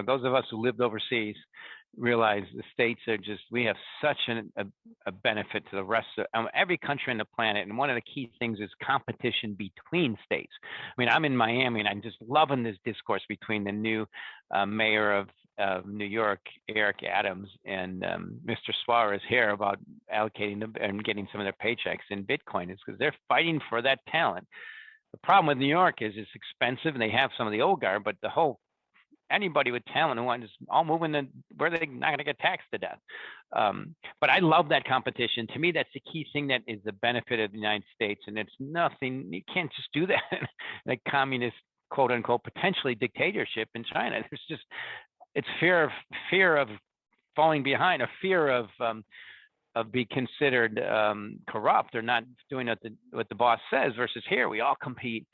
But those of us who lived overseas realize the states are just, we have such a benefit to the rest of every country on the planet. And one of the key things is competition between states. I mean, I'm in Miami and I'm just loving this discourse between the new mayor of New York, Eric Adams, and Mr. Suarez here about allocating them and getting some of their paychecks in Bitcoin. Is because they're fighting for that talent. The problem with New York is it's expensive and they have some of the old guard, but the whole anybody with talent who wants all moving where they're not going to get taxed to death. But I love that competition. To me, that's the key thing that is the benefit of the United States. And it's nothing, you can't just do that in a communist, quote unquote, potentially dictatorship in China. There's just, it's fear of falling behind, a fear of being considered corrupt or not doing what the boss says, versus here, we all compete.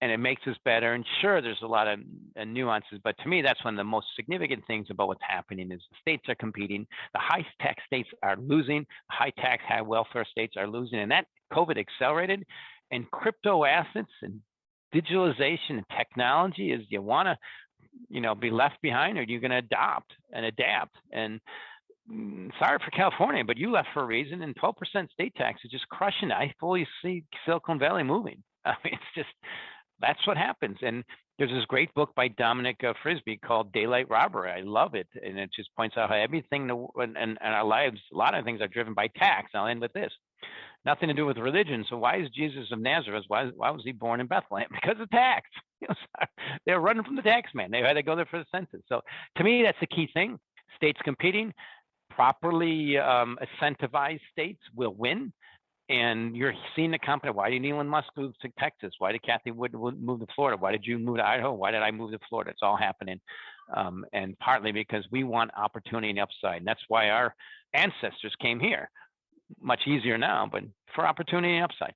And it makes us better. And sure, there's a lot of nuances, but to me, that's one of the most significant things about what's happening is the states are competing. The high tax states are losing. High tax, high welfare states are losing. And that COVID accelerated. And crypto assets and digitalization and technology is, you want to, be left behind, or you're going to adopt and adapt. And sorry for California, but you left for a reason. And 12% state tax is just crushing it. I fully see Silicon Valley moving. I mean, it's just, that's what happens. And there's this great book by Dominic Frisby called Daylight Robbery. I love it. And it just points out how everything in our lives, a lot of things are driven by tax. I'll end with this. Nothing to do with religion. So why is Jesus of Nazareth, why was he born in Bethlehem? Because of tax. They were running from the tax man. They had to go there for the census. So to me, that's the key thing. States competing, properly incentivized states will win. And you're seeing the company. Why did Elon Musk move to Texas? Why did Kathy Wood move to Florida? Why did you move to Idaho? Why did I move to Florida? It's all happening. And partly because we want opportunity and upside. And that's why our ancestors came here. Much easier now, but for opportunity and upside.